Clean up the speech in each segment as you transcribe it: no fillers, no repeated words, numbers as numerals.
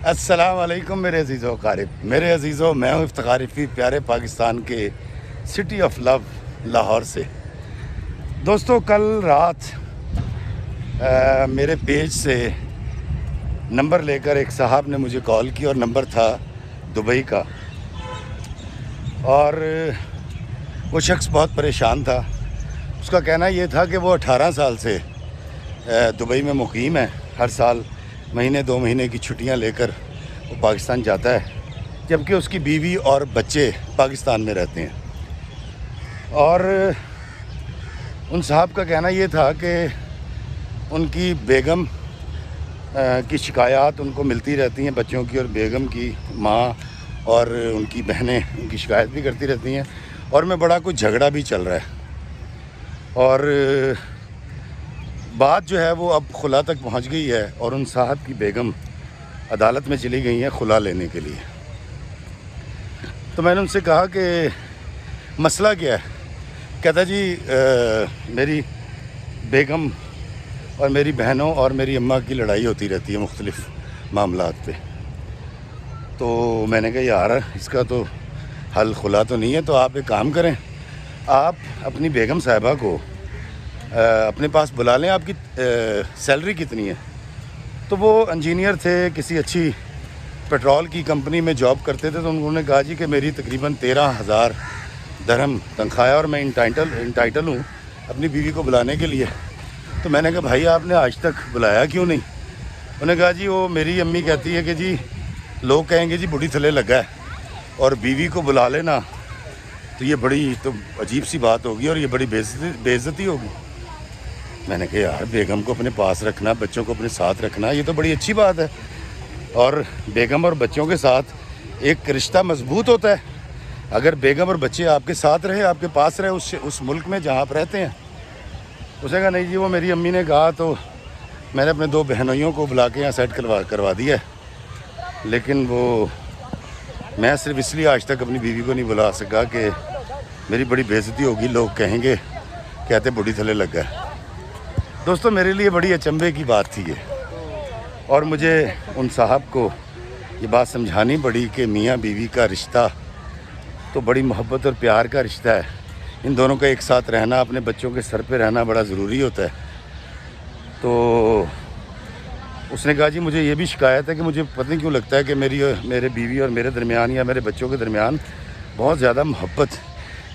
السلام علیکم میرے عزیزو اقارب، میرے عزیزو، میں ہوں افتخار رفیع، پیارے پاکستان کے سٹی آف لو لاہور سے۔ دوستو، کل رات میرے پیج سے نمبر لے کر ایک صاحب نے مجھے کال کی، اور نمبر تھا دبئی کا، اور وہ شخص بہت پریشان تھا۔ اس کا کہنا یہ تھا کہ وہ 18 سال سے دبئی میں مقیم ہے، ہر سال مہینے 2 مہینے کی چھٹیاں لے کر وہ پاکستان جاتا ہے، جبکہ اس کی بیوی اور بچے پاکستان میں رہتے ہیں۔ اور ان صاحب کا کہنا یہ تھا کہ ان کی بیگم کی شکایات ان کو ملتی رہتی ہیں، بچوں کی اور بیگم کی ماں اور ان کی بہنیں ان کی شکایت بھی کرتی رہتی ہیں، اور میں بڑا کچھ جھگڑا بھی چل رہا ہے، اور بات جو ہے وہ اب خلا تک پہنچ گئی ہے، اور ان صاحب کی بیگم عدالت میں چلی گئی ہیں خلا لینے کے لیے۔ تو میں نے ان سے کہا کہ مسئلہ کیا ہے؟ کہتا جی میری بیگم اور میری بہنوں اور میری اماں کی لڑائی ہوتی رہتی ہے مختلف معاملات پہ۔ تو میں نے کہا یار اس کا تو حل خلا تو نہیں ہے، تو آپ ایک کام کریں، آپ اپنی بیگم صاحبہ کو اپنے پاس بلا لیں۔ آپ کی سیلری کتنی ہے؟ تو وہ انجینئر تھے، کسی اچھی پیٹرول کی کمپنی میں جاب کرتے تھے، تو انہوں نے کہا جی کہ میری تقریباً 13,000 درہم تنخواہ ہے، اور میں انٹائٹل ہوں اپنی بیوی کو بلانے کے لیے۔ تو میں نے کہا بھائی آپ نے آج تک بلایا کیوں نہیں؟ انہوں نے کہا جی وہ میری امی کہتی ہے کہ جی لوگ کہیں گے جی بوڑھی تھلے لگا ہے، اور بیوی کو بلا لینا تو یہ بڑی تو عجیب سی بات ہوگی، اور یہ بڑی بے عزتی ہوگی۔ میں نے کہا یار بیگم کو اپنے پاس رکھنا، بچوں کو اپنے ساتھ رکھنا، یہ تو بڑی اچھی بات ہے، اور بیگم اور بچوں کے ساتھ ایک رشتہ مضبوط ہوتا ہے اگر بیگم اور بچے آپ کے ساتھ رہے، آپ کے پاس رہے اس ملک میں جہاں آپ رہتے ہیں۔ اس نے کہا نہیں جی وہ میری امی نے کہا، تو میں نے اپنے 2 بہنوئیوں کو بلا کے یہاں سیٹ کروا دیا ہے، لیکن وہ میں صرف اس لیے آج تک اپنی بیوی کو نہیں بلا سکا کہ میری بڑی بے عزتی ہوگی، لوگ کہیں گے کہتے بوڑھی تھلے لگا ہے۔ دوستو میرے لیے بڑی اچنبھے کی بات تھی یہ، اور مجھے ان صاحب کو یہ بات سمجھانی پڑی کہ میاں بیوی کا رشتہ تو بڑی محبت اور پیار کا رشتہ ہے، ان دونوں کا ایک ساتھ رہنا، اپنے بچوں کے سر پہ رہنا بڑا ضروری ہوتا ہے۔ تو اس نے کہا جی مجھے یہ بھی شکایت ہے کہ مجھے پتہ نہیں کیوں لگتا ہے کہ میرے بیوی اور میرے درمیان یا میرے بچوں کے درمیان بہت زیادہ محبت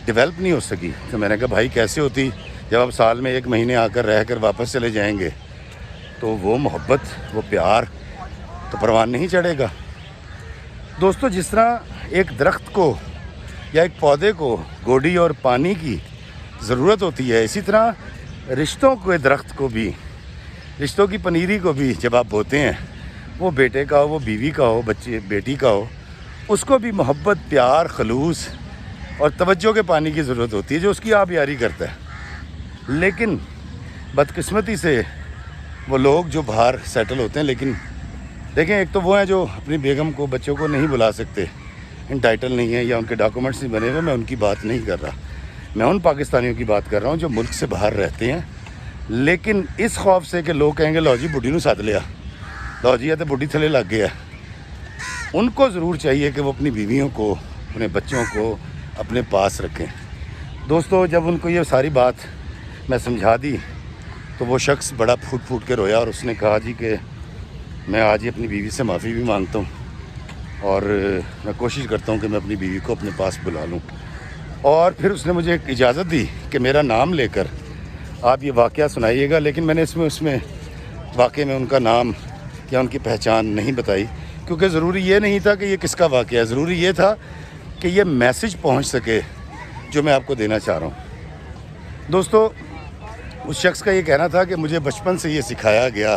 ڈیولپ نہیں ہو سکی۔ تو میں نے کہا بھائی کیسے ہوتی؟ جب آپ سال میں 1 مہینے آ کر رہ کر واپس چلے جائیں گے تو وہ محبت، وہ پیار تو پروان نہیں چڑھے گا۔ دوستو جس طرح ایک درخت کو یا ایک پودے کو گوڈی اور پانی کی ضرورت ہوتی ہے، اسی طرح رشتوں کے درخت کو بھی، رشتوں کی پنیری کو بھی جب آپ بوتے ہیں، وہ بیٹے کا ہو، وہ بیوی کا ہو، بیٹی کا ہو، اس کو بھی محبت، پیار، خلوص اور توجہ کے پانی کی ضرورت ہوتی ہے جو اس کی آب یاری کرتا ہے۔ لیکن بدقسمتی سے وہ لوگ جو باہر سیٹل ہوتے ہیں، لیکن دیکھیں ایک تو وہ ہیں جو اپنی بیگم کو، بچوں کو نہیں بلا سکتے، انٹائٹل نہیں ہیں یا ان کے ڈاکومنٹس نہیں بنے ہوئے، میں ان کی بات نہیں کر رہا، میں ان پاکستانیوں کی بات کر رہا ہوں جو ملک سے باہر رہتے ہیں، لیکن اس خوف سے کہ لوگ کہیں گے لو جی بڈھی نو سد لیا، لو جی تو بڈھی تھلے لگ گیا۔ ان کو ضرور چاہیے کہ وہ اپنی بیویوں کو، اپنے بچوں کو اپنے پاس رکھیں۔ دوستو جب ان کو یہ ساری بات میں سمجھا دی تو وہ شخص بڑا پھوٹ کے رویا، اور اس نے کہا جی کہ میں آج ہی اپنی بیوی سے معافی بھی مانگتا ہوں، اور میں کوشش کرتا ہوں کہ میں اپنی بیوی کو اپنے پاس بلا لوں۔ اور پھر اس نے مجھے ایک اجازت دی کہ میرا نام لے کر آپ یہ واقعہ سنائیے گا، لیکن میں نے اس میں واقعے میں ان کا نام یا ان کی پہچان نہیں بتائی، کیونکہ ضروری یہ نہیں تھا کہ یہ کس کا واقعہ ہے، ضروری یہ تھا کہ یہ میسج پہنچ سکے جو میں آپ کو دینا چاہ رہا ہوں۔ دوستو اس شخص کا یہ کہنا تھا کہ مجھے بچپن سے یہ سکھایا گیا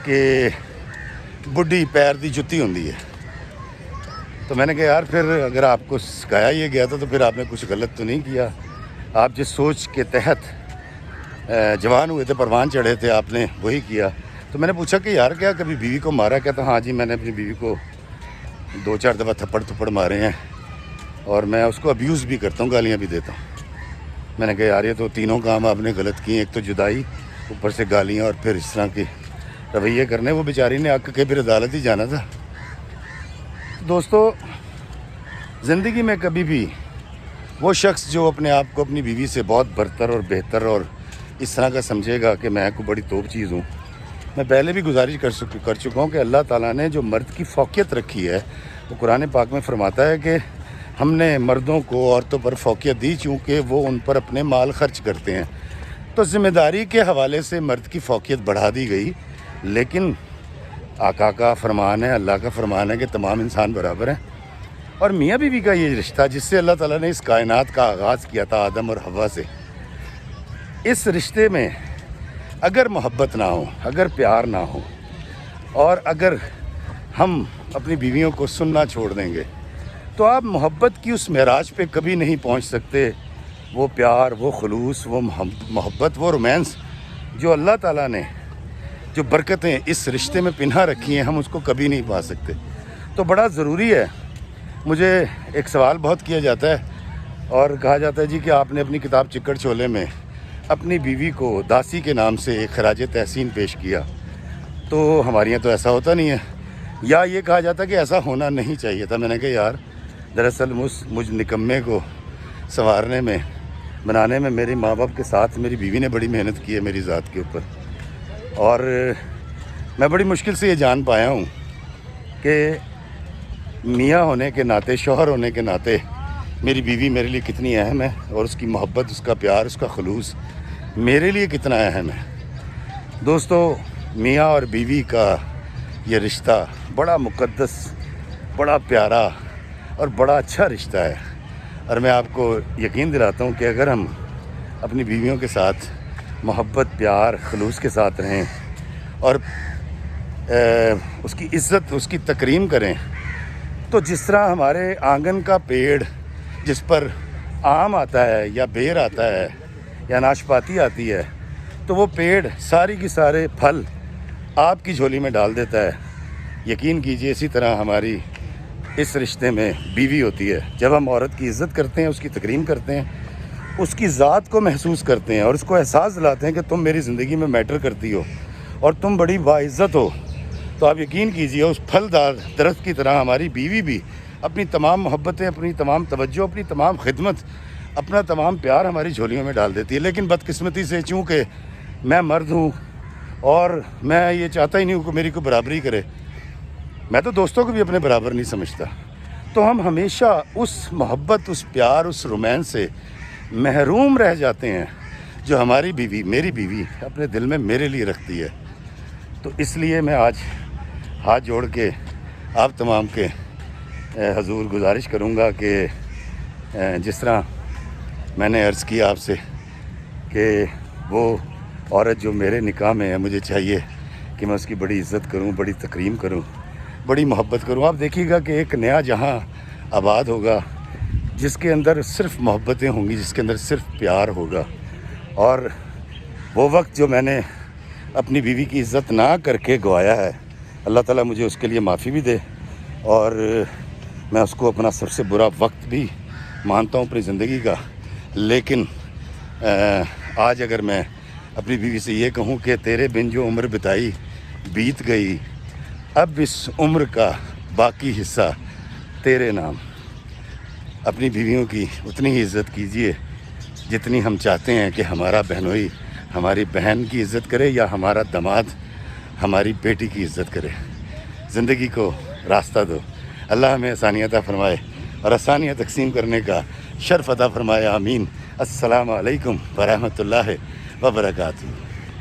کہ بڈھی پیر دی جتی ہوندی ہے۔ تو میں نے کہا یار پھر اگر آپ کو سکھایا یہ گیا تھا تو پھر آپ نے کچھ غلط تو نہیں کیا، آپ جس سوچ کے تحت جوان ہوئے تھے، پروان چڑھے تھے، آپ نے وہی کیا۔ تو میں نے پوچھا کہ یار کیا کبھی بیوی کو مارا؟ کہتا ہاں جی میں نے اپنی بیوی کو 2-4 دفعہ تھپڑ مارے ہیں، اور میں اس کو ابیوز بھی کرتا ہوں، گالیاں بھی دیتا ہوں۔ میں نے کہا یار یہ تو تینوں کام آپ نے غلط کیے، ایک تو جدائی، اوپر سے گالیاں، اور پھر اس طرح کی رویے کرنے، وہ بیچاری نے اک کے پھر عدالت ہی جانا تھا۔ دوستو، زندگی میں کبھی بھی وہ شخص جو اپنے آپ کو اپنی بیوی سے بہت برتر اور بہتر اور اس طرح کا سمجھے گا کہ میں کوئی بڑی توپ چیز ہوں، میں پہلے بھی گزارش کر چکا ہوں کہ اللہ تعالیٰ نے جو مرد کی فوقیت رکھی ہے، وہ قرآن پاک میں فرماتا ہے کہ ہم نے مردوں کو عورتوں پر فوقیت دی چونکہ وہ ان پر اپنے مال خرچ کرتے ہیں۔ تو ذمہ داری کے حوالے سے مرد کی فوقیت بڑھا دی گئی، لیکن آقا کا فرمان ہے، اللہ کا فرمان ہے کہ تمام انسان برابر ہیں۔ اور میاں بیوی کا یہ رشتہ جس سے اللہ تعالیٰ نے اس کائنات کا آغاز کیا تھا آدم اور حوا سے، اس رشتے میں اگر محبت نہ ہو، اگر پیار نہ ہو، اور اگر ہم اپنی بیویوں کو سننا چھوڑ دیں گے تو آپ محبت کی اس معراج پہ کبھی نہیں پہنچ سکتے۔ وہ پیار، وہ خلوص، وہ محبت، وہ رومانس جو اللہ تعالیٰ نے جو برکتیں اس رشتے میں پنہا رکھی ہیں، ہم اس کو کبھی نہیں پا سکتے۔ تو بڑا ضروری ہے، مجھے ایک سوال بہت کیا جاتا ہے اور کہا جاتا ہے جی کہ آپ نے اپنی کتاب چکر چھولے میں اپنی بیوی کو داسی کے نام سے ایک خراج تحسین پیش کیا، تو ہمارے یہاں تو ایسا ہوتا نہیں ہے، یا یہ کہا جاتا کہ ایسا ہونا نہیں چاہیے تھا۔ میں نے کہا یار، دراصل مجھ نکمے کو سنوارنے میں، بنانے میں میرے ماں باپ کے ساتھ میری بیوی نے بڑی محنت کی ہے میری ذات کے اوپر، اور میں بڑی مشکل سے یہ جان پایا ہوں کہ میاں ہونے کے ناطے، شوہر ہونے کے ناطے میری بیوی میرے لیے کتنی اہم ہے، اور اس کی محبت، اس کا پیار، اس کا خلوص میرے لیے کتنا اہم ہے۔ دوستو، میاں اور بیوی کا یہ رشتہ بڑا مقدس، بڑا پیارا اور بڑا اچھا رشتہ ہے، اور میں آپ کو یقین دلاتا ہوں کہ اگر ہم اپنی بیویوں کے ساتھ محبت، پیار، خلوص کے ساتھ رہیں اور اس کی عزت، اس کی تکریم کریں، تو جس طرح ہمارے آنگن کا پیڑ جس پر آم آتا ہے یا بیر آتا ہے یا ناشپاتی آتی ہے، تو وہ پیڑ ساری کی سارے پھل آپ کی جھولی میں ڈال دیتا ہے، یقین کیجئے اسی طرح ہماری اس رشتے میں بیوی ہوتی ہے۔ جب ہم عورت کی عزت کرتے ہیں، اس کی تکریم کرتے ہیں، اس کی ذات کو محسوس کرتے ہیں اور اس کو احساس دلاتے ہیں کہ تم میری زندگی میں میٹر کرتی ہو اور تم بڑی باعزت ہو، تو آپ یقین کیجئے اس پھلدار درخت کی طرح ہماری بیوی بھی اپنی تمام محبتیں، اپنی تمام توجہ، اپنی تمام خدمت، اپنا تمام پیار ہماری جھولیوں میں ڈال دیتی ہے۔ لیکن بدقسمتی سے چونکہ میں مرد ہوں اور میں یہ چاہتا ہی نہیں ہوں کہ میری کوئی برابری کرے، میں تو دوستوں کو بھی اپنے برابر نہیں سمجھتا، تو ہم ہمیشہ اس محبت، اس پیار، اس رومانس سے محروم رہ جاتے ہیں جو ہماری بیوی، میری بیوی اپنے دل میں میرے لیے رکھتی ہے۔ تو اس لیے میں آج ہاتھ جوڑ کے آپ تمام کے حضور گزارش کروں گا کہ جس طرح میں نے عرض کیا آپ سے کہ وہ عورت جو میرے نکاح میں ہے، مجھے چاہیے کہ میں اس کی بڑی عزت کروں، بڑی تکریم کروں، بڑی محبت کروں۔ آپ دیکھیے گا کہ ایک نیا جہاں آباد ہوگا جس کے اندر صرف محبتیں ہوں گی، جس کے اندر صرف پیار ہوگا، اور وہ وقت جو میں نے اپنی بیوی کی عزت نہ کر کے گوایا ہے، اللہ تعالیٰ مجھے اس کے لیے معافی بھی دے، اور میں اس کو اپنا سب سے برا وقت بھی مانتا ہوں اپنی زندگی کا۔ لیکن آج اگر میں اپنی بیوی سے یہ کہوں کہ تیرے بن جو عمر بتائی بیت گئی، اب اس عمر کا باقی حصہ تیرے نام، اپنی بیویوں کی اتنی ہی عزت کیجیے جتنی ہم چاہتے ہیں کہ ہمارا بہنوئی ہماری بہن کی عزت کرے یا ہمارا داماد ہماری بیٹی کی عزت کرے۔ زندگی کو راستہ دو، اللہ ہمیں آسانیاں عطا فرمائے اور آسانیاں تقسیم کرنے کا شرف عطا فرمائے، آمین۔ السلام علیکم ورحمۃ اللہ وبرکاتہ۔